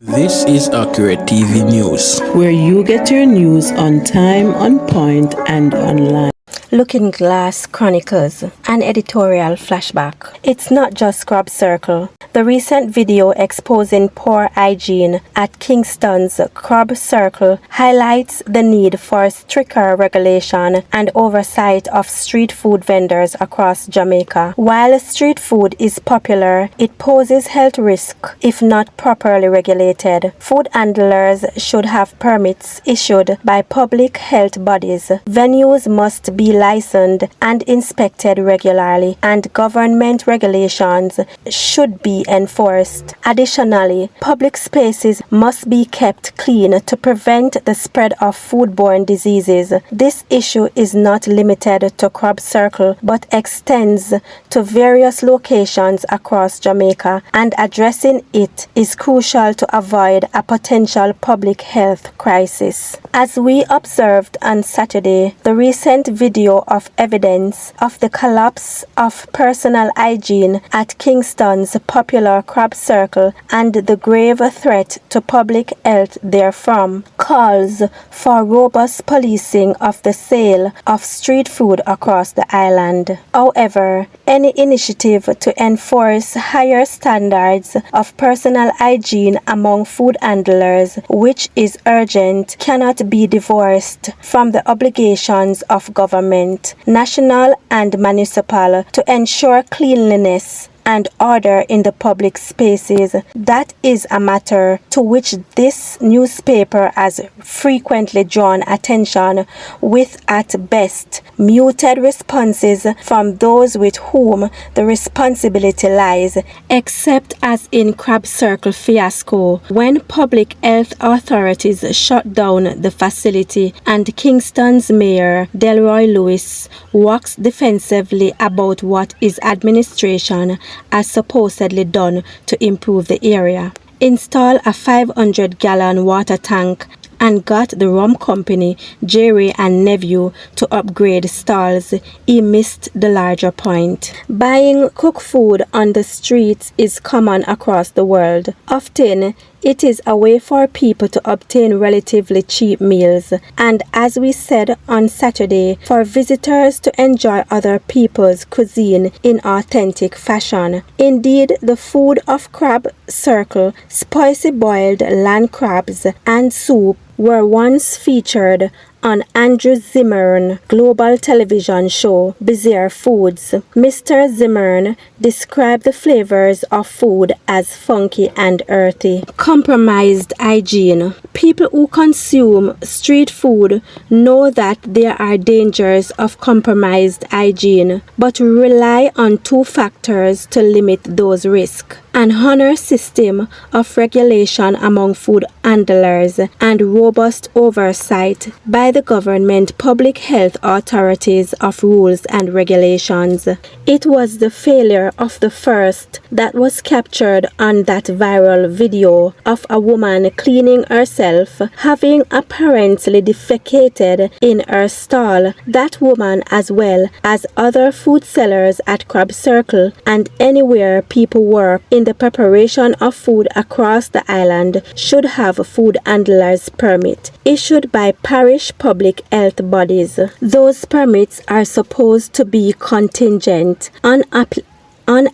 This is Accurate TV News, where you get your news on time, on point, and online. Looking Glass Chronicles, an editorial flashback. It's not just crop circle. The recent video exposing poor hygiene at Kingston's crop circle highlights the need for stricter regulation and oversight of street food vendors across Jamaica. While street food is popular, it poses health risks if not properly regulated. Food handlers should have permits issued by public health bodies. Venues must be licensed and inspected regularly, and government regulations should be enforced. Additionally, public spaces must be kept clean to prevent the spread of foodborne diseases. This issue is not limited to Crab Circle but extends to various locations across Jamaica, and addressing it is crucial to avoid a potential public health crisis. As we observed on Saturday, the recent video of evidence of the collapse of personal hygiene at Kingston's popular crab circle and the grave threat to public health therefrom calls for robust policing of the sale of street food across the island. However, any initiative to enforce higher standards of personal hygiene among food handlers, which is urgent, cannot be divorced from the obligations of government, national and municipal, to ensure cleanliness and order in the public spaces. That is a matter to which this newspaper has frequently drawn attention, with at best muted responses from those with whom the responsibility lies, except as in Crab Circle fiasco, when public health authorities shut down the facility and Kingston's mayor Delroy Lewis walks defensively about what his administration has supposedly done to improve the area. Install a 500-gallon water tank and got the rum company, Jerry and Nephew, to upgrade stalls. He missed the larger point. Buying cooked food on the streets is common across the world. Often, it is a way for people to obtain relatively cheap meals, and as we said on Saturday, for visitors to enjoy other people's cuisine in authentic fashion. Indeed, the food of Crab Circle, spicy boiled land crabs and soup, were once featured on Andrew Zimmern global television show Bizarre Foods. Mr. Zimmern described the flavors of food as funky and earthy. Compromised hygiene. People who consume street food know that there are dangers of compromised hygiene, but rely on two factors to limit those risks: an honor system of regulation among food handlers and robust oversight by the government public health authorities of rules and regulations. It was the failure of the first that was captured on that viral video of a woman cleaning herself, having apparently defecated in her stall. That woman, as well as other food sellers at Crab Circle and anywhere people work in the preparation of food across the island, should have a food handler's permit issued by parish public health bodies. Those permits are supposed to be contingent on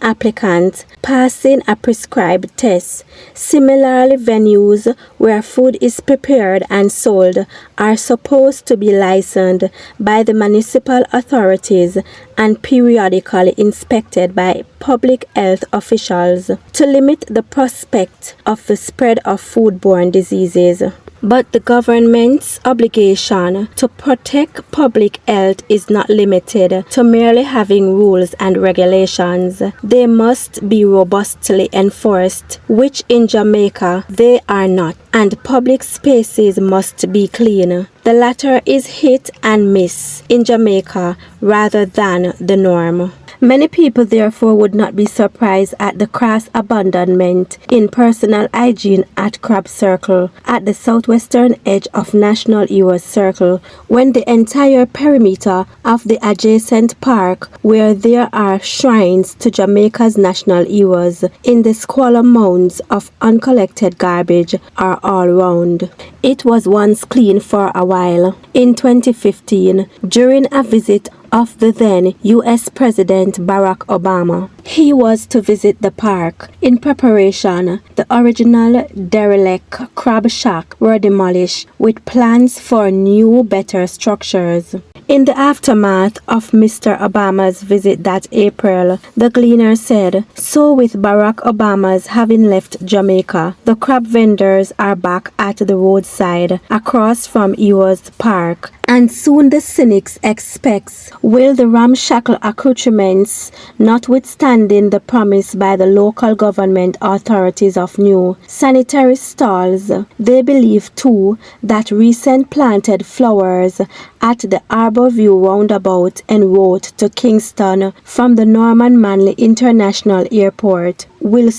applicants passing a prescribed test. Similarly, venues where food is prepared and sold are supposed to be licensed by the municipal authorities and periodically inspected by public health officials to limit the prospect of the spread of foodborne diseases. But the government's obligation to protect public health is not limited to merely having rules and regulations. They must be robustly enforced, which in Jamaica they are not, and public spaces must be clean. The latter is hit and miss in Jamaica rather than the norm. Many people therefore would not be surprised at the crass abandonment in personal hygiene at Crab Circle, at the southwestern edge of National Heroes Circle, when the entire perimeter of the adjacent park, where there are shrines to Jamaica's national heroes, in the squalor mounds of uncollected garbage, are all round. It was once clean for a while. In 2015, during a visit of the then U.S. President Barack Obama. He was to visit the park. In preparation, the original derelict crab shack were demolished with plans for new, better structures. In the aftermath of Mr. Obama's visit that April, the Gleaner said, "So with Barack Obama's having left Jamaica, the crab vendors are back at the roadside across from Ewas Park. And soon the cynics expects, will the ramshackle accoutrements, notwithstanding the promise by the local government authorities of new sanitary stalls, they believe too that recent planted flowers at the Harborview roundabout en route to Kingston from the Norman Manley International Airport will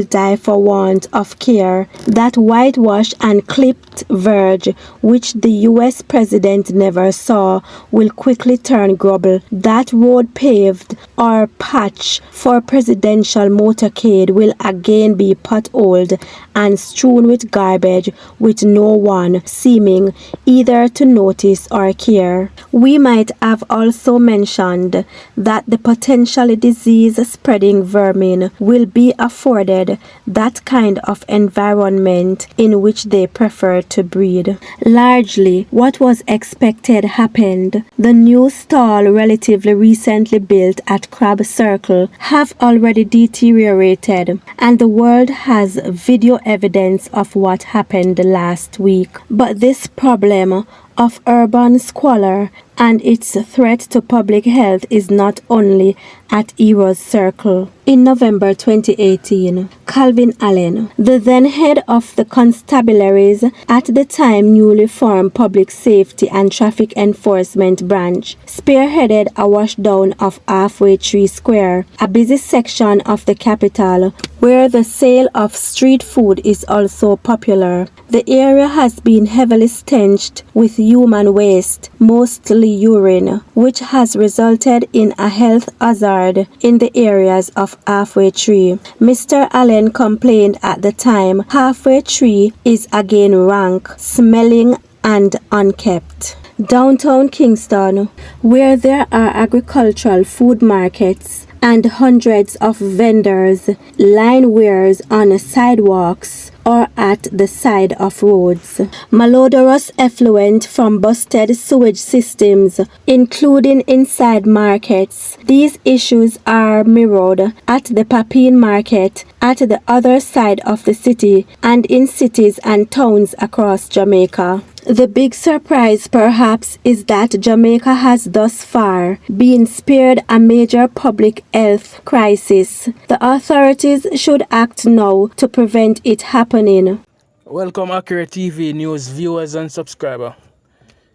die for want of care. That whitewashed and clipped verge, which the U.S. President never saw, will quickly turn grubble. That road paved or patch for presidential motorcade will again be potholed and strewn with garbage, with no one seeming either to notice or care." We might have also mentioned that the potentially disease-spreading vermin will be afforded that kind of environment in which they prefer to breed. Largely, what was expected happened. The new stall relatively recently built at Crab Circle have already deteriorated, and the world has video evidence of what happened last week. But this problem of urban squalor and its threat to public health is not only at Eros Circle. In November 2018, Calvin Allen, the then head of the constabularies at the time newly formed Public Safety and Traffic Enforcement Branch, spearheaded a washdown of Halfway Tree Square, a busy section of the capital where the sale of street food is also popular. The area has been heavily stenched with human waste, mostly urine, which has resulted in a health hazard in the areas of Halfway Tree. Mr. Allen complained at the time, Halfway Tree is again rank, smelling and unkept. Downtown Kingston, where there are agricultural food markets and hundreds of vendors line wares on sidewalks or at the side of roads. Malodorous effluent from busted sewage systems, including inside markets. These issues are mirrored at the Papine Market at the other side of the city and in cities and towns across Jamaica. The big surprise, perhaps, is that Jamaica has thus far been spared a major public health crisis. The authorities should act now to prevent it happening. Welcome, Accurate TV News viewers and subscriber.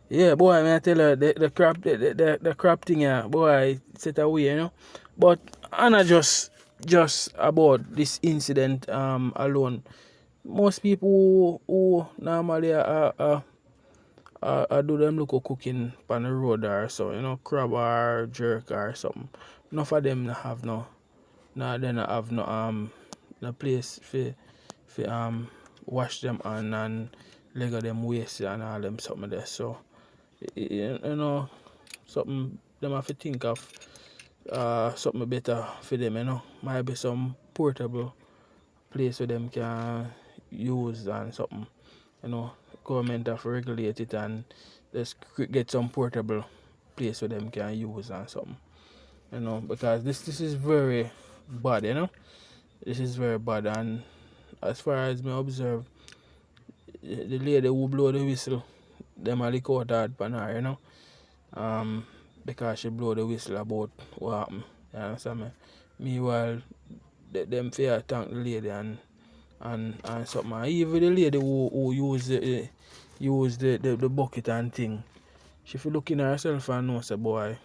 Yeah, boy, man, I tell you, the crap thing, yeah, boy, set away, you know. But I'm not just about this incident alone. Most people who normally I do them look cooking on the road or so, you know, crab or jerk or something. None of them have no no place for wash them and leg of them waste and all them something there. So you know, something them have to think of something better for them, you know. Might be some portable place where them can use and something, you know. Government have to regulate it and just get some portable place where them can use and something, you know, because this is very bad, you know. This is very bad, and as far as me observe, the lady who blow the whistle, them a lick out hard pan her, you know. Because she blow the whistle about what happened. You understand me? Meanwhile, them fear thank the lady and something. And even the lady who use the bucket and thing, she feel looking at herself and know say, boy,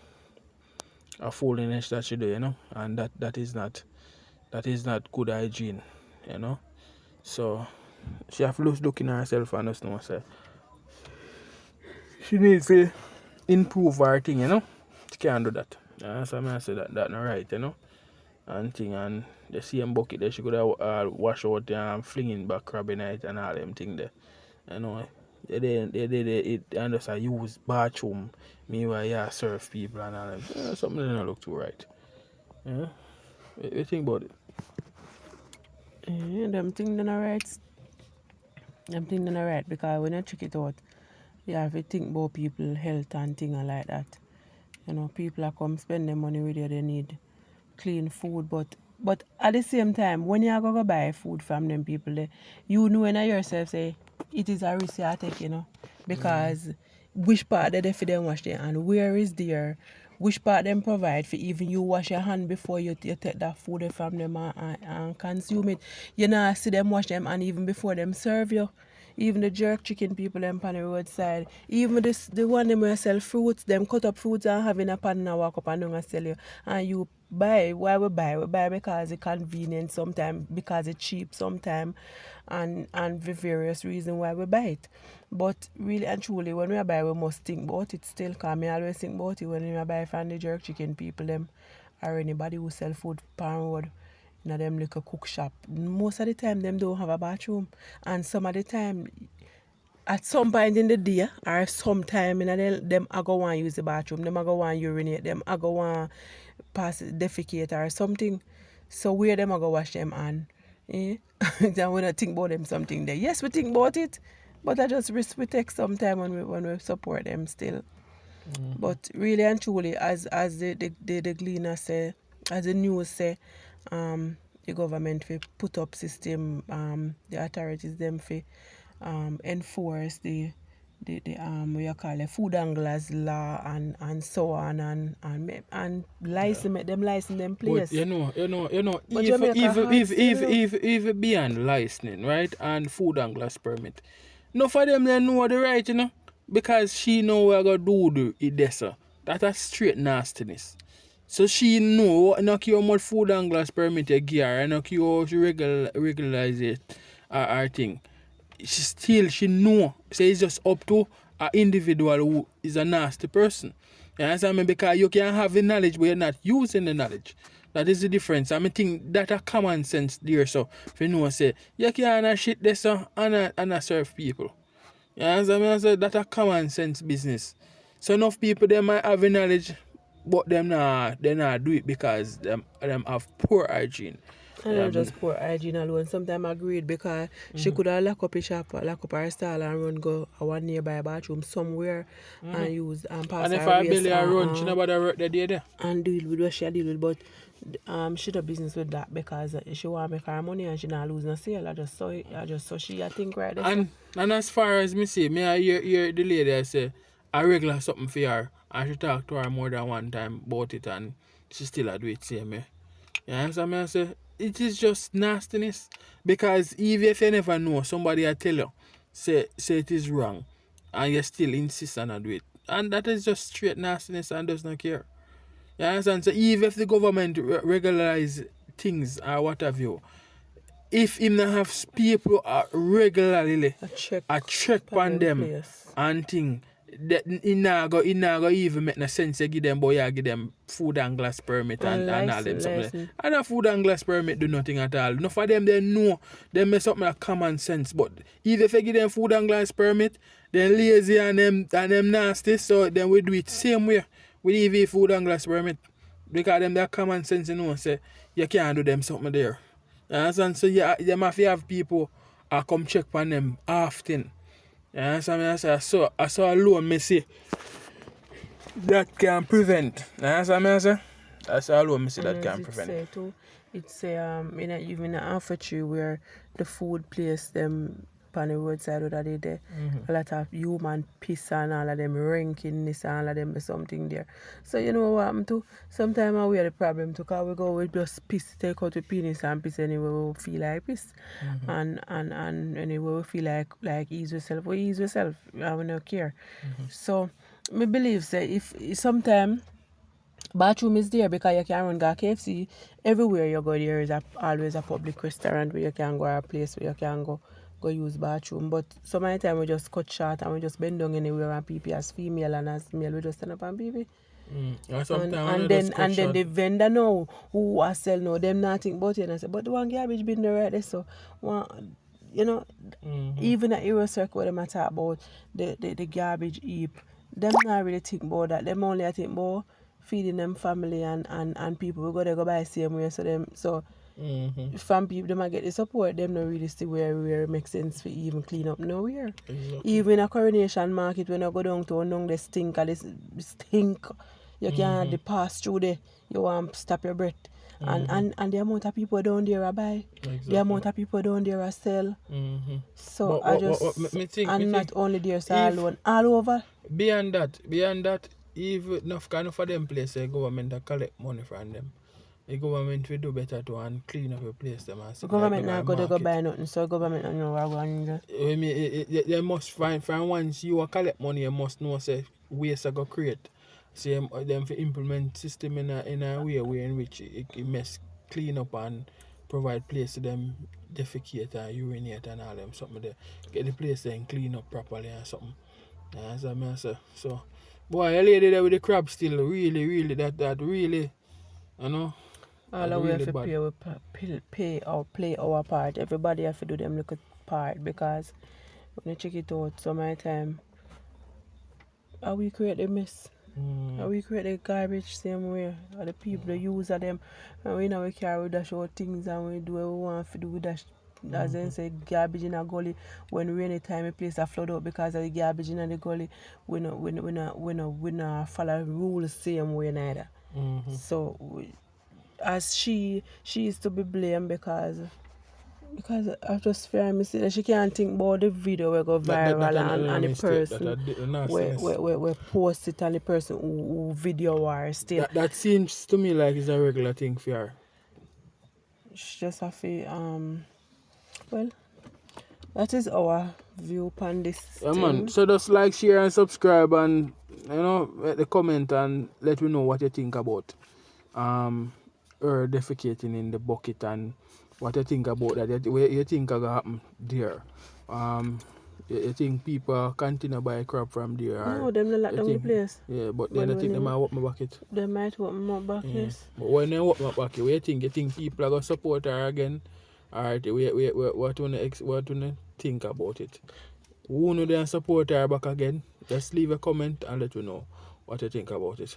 a foolishness that she do, and that is not good hygiene, So she have to look in herself and just know say she needs to improve her thing, She can't do that. So I say that not right, And thing and the same bucket that she could have wash out and flinging back crab in it and all them thing there. They and just use bathroom meanwhile serve people and all them. Something that don't look too right. Yeah. What you think about it? Yeah, them things not right. Them things not right because when you check it out, you have to think about people health and things like that. People are come spend their money with you, they need clean food, but at the same time, when you go buy food from them people there, you know in yourself say it is a risk you take, because which part they for them wash their hand, where is there, which part them provide for even you wash your hand before you take that food from them and consume it. You know, see them wash them and even before them serve you. Even the jerk chicken people them on the roadside. Even the one them who sell fruits, them cut up fruits and having a pan and walk up and down and sell you. And you buy. Why we buy? We buy because it's convenient sometimes, because it's cheap sometimes, and the various reasons why we buy it. But really and truly, when we buy, we must think about it still. Because I always think about it when we buy from the jerk chicken people them or anybody who sell food pan road. Them little cook shop. Most of the time them don't have a bathroom. And some of the time at some point in the day or sometime them I go want use the bathroom, them I go want urinate, them I go want pass defecate or something. So where them I go wash them hand? Then we not think about them something there. Yes, we think about it, but I just risk we take some time when we support them still. But really and truly, as the gleaner say, as the news say, the government will put up system, the authorities them for enforce the what you call it, food anglers law and so on and license them license them place. But you know, But Jamaica hard still, if beyond licensing, right, and food anglers permit, no for them they know the right, because she know what I gotta do it there, so that a straight nastiness. So she know no care how much food anglers permit you give her, and no care how she regularize it her thing. She know. So it's just up to an individual who is a nasty person. You understand me? Because you can have the knowledge, but you're not using the knowledge. That is the difference. I think that a common sense there. So if you know, say you can't shit this and serve people. You understand me? I say that a common sense business. So enough people they might have the knowledge, but they not do it because them have poor hygiene. and not just poor hygiene alone. Sometimes I agreed because she could have lock up a shop, lock up her stall and run go a one nearby bathroom somewhere and use and pass And if her I waste barely run, she nobody work the day there. and deal with what she deal with. But she do business with that because she want to make her money and she not lose no sale. I just saw she I think right there. And as far as me see, I hear the lady I say a regular something for her, and she talk to her more than one time about it, and she still a do it same. You understand me? I say it is just nastiness, because even if you never know, somebody I tell you say it is wrong, and you still insist on do it, and that is just straight nastiness and does not care. You understand? So even if the government regularize things or what have you, if him not have people regularly a check on them place. and thing, that it not go even make no sense to give them boy give them food and glass permit and all them something. And a food and glass permit do nothing at all. Enough of them they know they make something like common sense. But even if you give them food and glass permit, they lazy and them nasty, so then we do it same way. We even food and glass permit. Because them that common sense, say you can't do them something there. You understand? So yeah, them have to have people come check on them often. You understand me? I saw alone me see that can prevent. You understand me? I saw alone me see that can prevent. Say too, it's even in Alpha where the food place them on the roadside or that there. A lot of human piss and all of them rankiness and all of them something there. So you know what happened to? Sometimes we have the problem too, because we go with just piss, take out the penis and piss anyway we feel like piss. And anyway we feel like ease yourself, we ease yourself and we don't care. So me believe say if sometimes bathroom is there because you can run go KFC. Everywhere you go, there is always a public restaurant where you can go, or a place where you can go use bathroom. But some of the time we just cut short and we just bend down anywhere and people as female and as male we just stand up and baby. And then the vendor now who are sell now them not think about it, and I say, but the one garbage bin there right there, so one, you know, even at Euro Circle where them a talk about the garbage heap, them not really think about that. Them only I think about feeding them family and people we go there go buy same way, so them from people them a get the support, them not really see where it makes sense for even clean up nowhere. Exactly. Even a Coronation Market when I go down to the stink or this stink, you can't the pass through there, you want to stop your breath. And the amount of people down there are buy, the amount of people down there are sell. So not only there, so alone, all over. Beyond that, even enough for them places, the government to collect money from them. The government will do better to and clean up your place. Them and the government not going to go buy nothing, so government don't know what going on. They must find from once you collect money, you must know say waste go create. So them to implement system in a way in which it must clean up and provide place to them defecate and urinate and all them something there. Get the place then clean up properly and something. As I say. So boy, a lady there with the crab still really that really, you know. All the way have to pay or play our part. Everybody have to do them little part, because when you check it out some of the time, how we create the mess. How we create the garbage same way. Or the people, the use of them. And we know we carry dash out things and we do what we want to do with dash. As they say, garbage in a gully. When rainy time, a place a flood out because of the garbage in the gully. We not follow rules same way neither. So as she is to be blamed because I just fear me see that she can't think about the video where go viral and the person where post it and the person who video her still. That seems to me like it's a regular thing for her. She just have to well, that is our view upon this. Yeah, man. So just like, share and subscribe and let the comment and let me know what you think about her defecating in the bucket and what you think about that. What you think gonna happen there? You think people continue buy crap from there? No, them not lock down the place. Yeah, but then I think they might open my bucket. They might open my bucket, yes. But when they open my bucket, what you think? You think people are gonna support her again? Alright, what you think about it? Who know they support her back again? Just leave a comment and let me know what you think about it.